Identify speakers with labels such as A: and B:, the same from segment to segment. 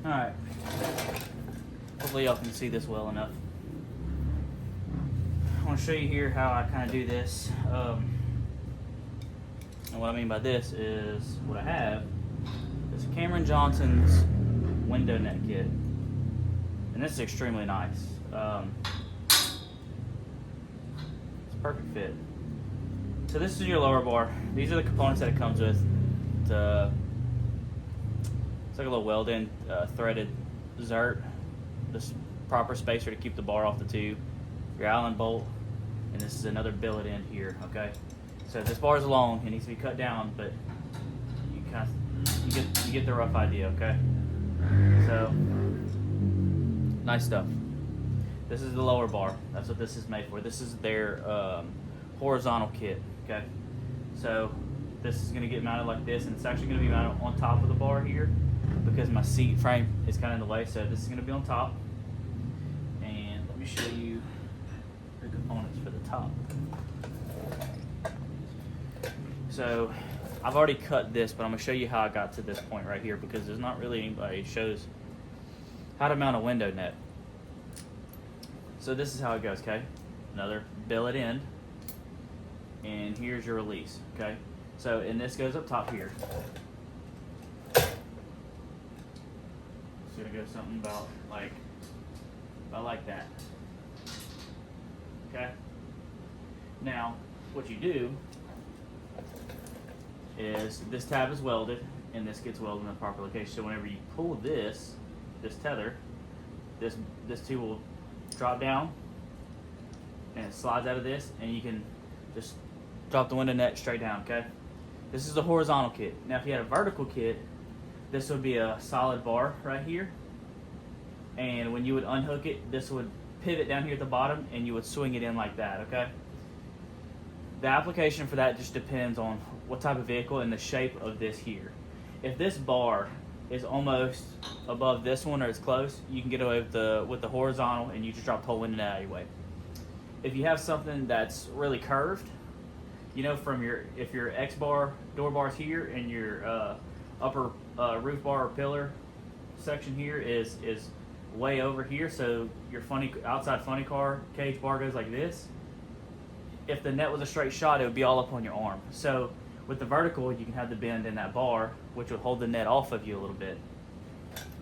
A: Alright, hopefully y'all can see this well enough. I want to show you here how I kind of do this. And what I mean by this is what I have is Cameron Johnson's window net kit. And this is extremely nice. It's a perfect fit. So this is your lower bar. These are the components that it comes with. It's like a little welded threaded Cjrc, this proper spacer to keep the bar off the tube, your Allen bolt, and this is another billet end here. Okay, so this bar is long, it needs to be cut down, but you get the rough idea. Okay, so nice stuff. This is the lower bar. That's what this is made for. This is their horizontal kit. Okay, so this is going to get mounted like this, and it's actually going to be mounted on top of the bar here because my seat frame is kind of in the way. So this is going to be on top, and let me show you the components for the top. So I've already cut this, but I'm going to show you how I got to this point right here because there's not really anybody who shows how to mount a window net. So this is how it goes. Okay, another billet end, and here's your release. Okay, so and this goes up top here. It's gonna go something about like that. Okay. Now, what you do is this tab is welded, and this gets welded in the proper location. So whenever you pull this tether, this tube will drop down, and it slides out of this, and you can just drop the window net straight down. Okay. This is the horizontal kit. Now, if you had a vertical kit, this would be a solid bar right here, and when you would unhook it, this would pivot down here at the bottom, and you would swing it in like that. Okay. The application for that just depends on what type of vehicle and the shape of this here. If this bar is almost above this one, or it's close, you can get away with the horizontal, and you just drop the whole window net out of your way. If you have something that's really curved, you know, if your X bar door bar's here, and your upper roof bar or pillar section here is way over here, so your outside funny car cage bar goes like this. If the net was a straight shot, it would be all up on your arm. So with the vertical, you can have the bend in that bar, which would hold the net off of you a little bit.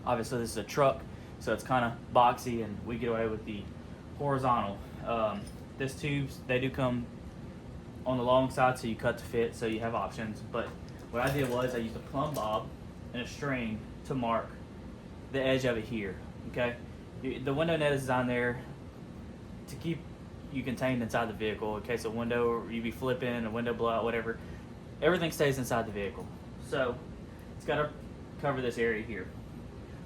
A: Obviously, this is a truck, so it's kind of boxy, and we get away with the horizontal. This tubes, they do come on the long side, so you cut to fit, so you have options. But what I did was I used a plumb bob and a string to mark the edge of it here. Okay, the window net is designed there to keep you contained inside the vehicle. In case a window, you be flipping, a window blowout, whatever, everything stays inside the vehicle. So it's got to cover this area here.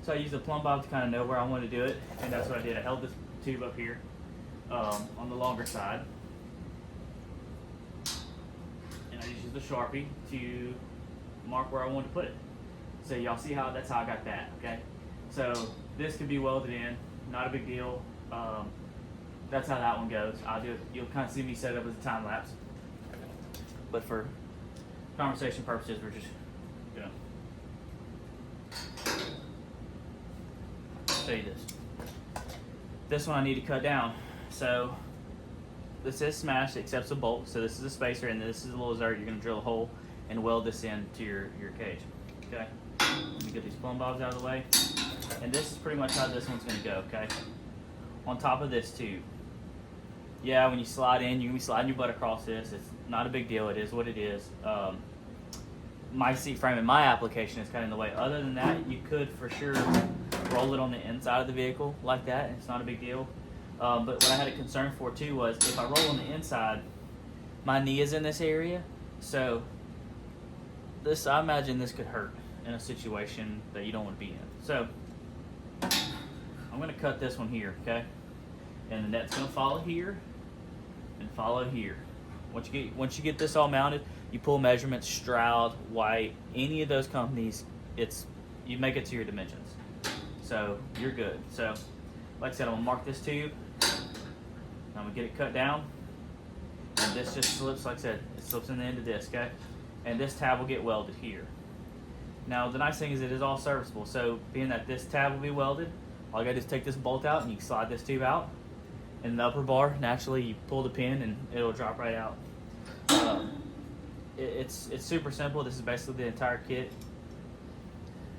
A: So I used the plumb bob to kind of know where I wanted to do it, and that's what I did. I held this tube up here on the longer side, and I just used the Sharpie to mark where I wanted to put it. So y'all see that's how I got that. Okay, so this could be welded in, not a big deal. That's how that one goes. I'll do it. You'll kind of see me set it up as a time lapse, but for conversation purposes, we're just gonna show you this. This one I need to cut down. So this is smashed, it accepts a bolt. So this is a spacer, and this is a little Cjrc. You're gonna drill a hole and weld this into your cage. Okay. Let me get these plumb bobs out of the way, and this is pretty much how this one's gonna go. Okay. On top of this tube. Yeah, when you slide in, you're gonna be sliding your butt across this. It's not a big deal. It is what it is. My seat frame in my application is kind of in the way. Other than that, you could for sure roll it on the inside of the vehicle like that, and it's not a big deal. But what I had a concern for too was if I roll on the inside, my knee is in this area, so I imagine this could hurt in a situation that you don't want to be in. So I'm going to cut this one here, okay? And the net's going to follow here and follow here. Once you get this all mounted, you pull measurements, Stroud, White, any of those companies, you make it to your dimensions. So you're good. So like I said, I'm going to mark this tube. I'm I'm gonna get it cut down, and this just slips, like I said, it slips in the end of this, okay? And this tab will get welded here. Now the nice thing is it is all serviceable, so being that this tab will be welded, all you gotta do is take this bolt out and you can slide this tube out. In the upper bar, naturally you pull the pin and it'll drop right out. It's super simple. This is basically the entire kit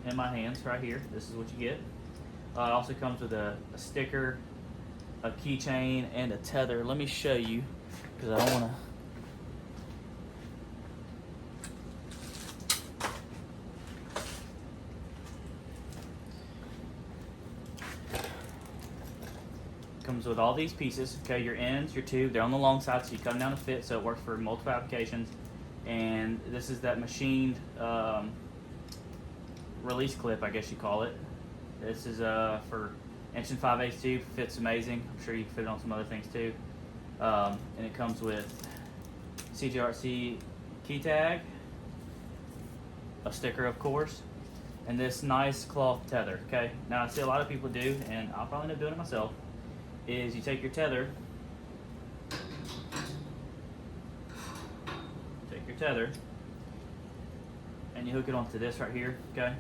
A: in my hands right here. This is what you get. It also comes with a sticker, a keychain, and a tether. Let me show you, because I don't want to. Comes with all these pieces. Okay, your ends, your tube, they're on the long side, so you cut them down to fit, so it works for multiple applications. And this is that machined release clip, I guess you call it. This is for 1 5/8 tube. Fits amazing. I'm sure you can fit it on some other things too. And it comes with Cjrc key tag, a sticker of course, and this nice cloth tether. Okay, now I see a lot of people do, and I'll probably end up doing it myself, is you take your tether, and you hook it onto this right here, okay?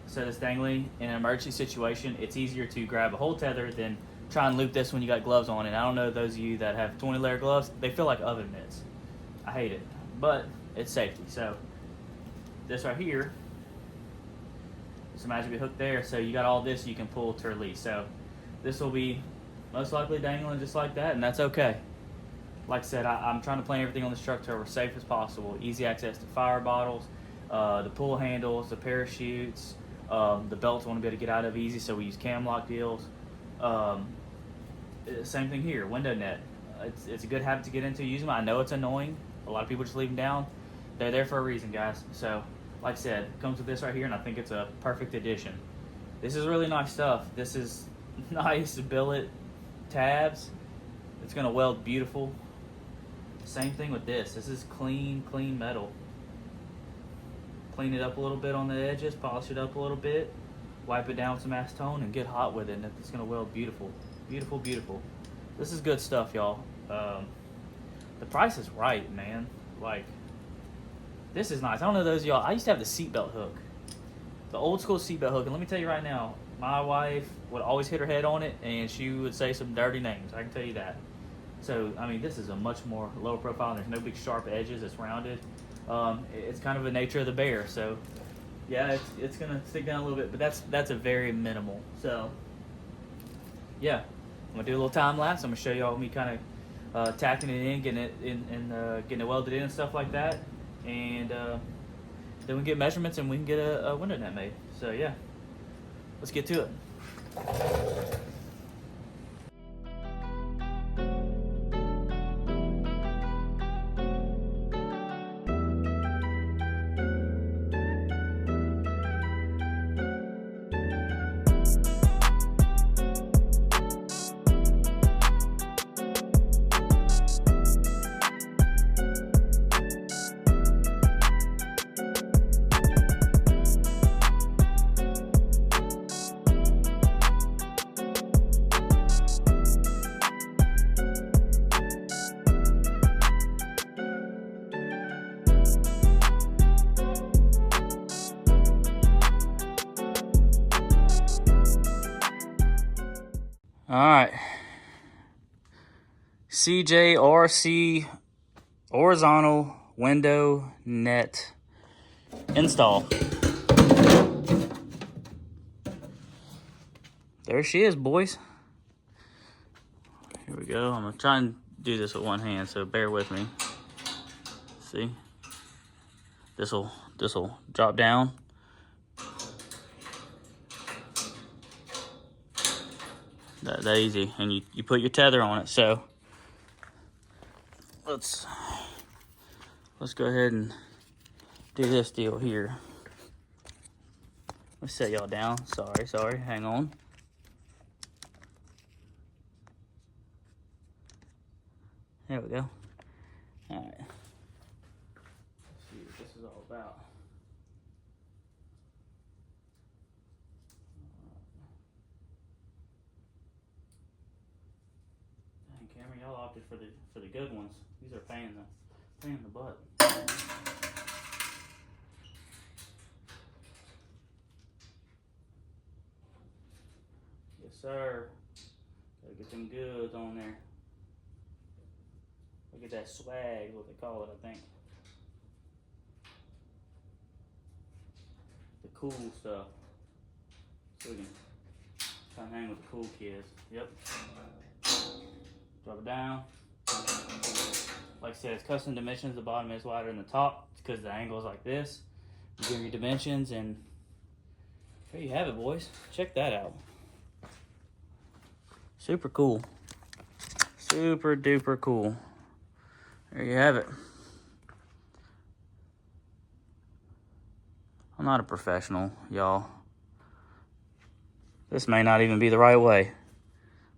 A: So it's dangling. In an emergency situation, it's easier to grab a whole tether than try and loop this when you got gloves on. And I don't know, those of you that have 20 layer gloves, they feel like oven mitts. I hate it, but it's safety. So this right here, just imagine we hooked there, so you got all this you can pull to release. So this will be most likely dangling just like that, and that's okay. Like I said, I'm trying to plan everything on this truck to as safe as possible. Easy access to fire bottles, the pull handles, the parachutes, the belts I want to be able to get out of easy, so we use cam lock deals. Same thing here, window net. It's a good habit to get into. Use them. I know it's annoying. A lot of people just leave them down. They're there for a reason, guys. So, like I said, it comes with this right here, and I think it's a perfect addition. This is really nice stuff. This is nice billet tabs. It's going to weld beautiful. Same thing with this. This is clean metal. Clean it up a little bit on the edges, polish it up a little bit, wipe it down with some acetone, and get hot with it, and it's going to weld beautiful. Beautiful, beautiful. This is good stuff, y'all. The price is right, man. Like, this is nice. I don't know those of y'all. I used to have the seatbelt hook. The old school seatbelt hook, and let me tell you right now, my wife would always hit her head on it, and she would say some dirty names. I can tell you that. So, I mean, this is a much more lower profile, and there's no big sharp edges. It's rounded. It's kind of a nature of the bear. So, yeah, it's going to stick down a little bit, but that's a very minimal. So, yeah, I'm going to do a little time lapse. I'm going to show y'all me kind of tacking it in, getting it in, and getting it welded in and stuff like that. And then we get measurements, and we can get a window net made. So, yeah, let's get to it. All right, Cjrc horizontal window net install. There she is, boys. Here we go. I'm gonna try and do this with one hand, so bear with me. See, this'll drop down. That easy, and you put your tether on it. So let's go ahead and do this deal here. Let's set y'all down. Sorry, hang on. There we go. All right, let's see what this is all about. Camera. Remember, y'all opted for the good ones. These are pain in the butt. Yes, sir. Gotta get them goods on there. Look at that swag, what they call it, I think. The cool stuff. So we can come hang with the cool kids. Yep. Drop it down. Like I said, it's custom dimensions. The bottom is wider than the top. It's because the angle is like this. You give your dimensions, and there you have it, boys. Check that out. Super cool. Super duper cool. There you have it. I'm not a professional, y'all. This may not even be the right way.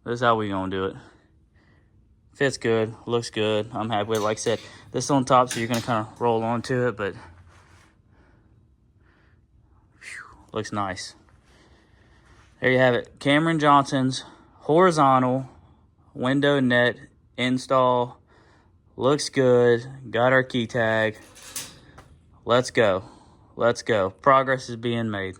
A: This is how we gonna do it. Fits good, looks good. I'm happy with it. Like I said, this is on top, so you're gonna kind of roll onto it, but looks nice. There you have it. Cameron Johnson's horizontal window net install. Looks good. Got our key tag. Let's go. Let's go. Progress is being made.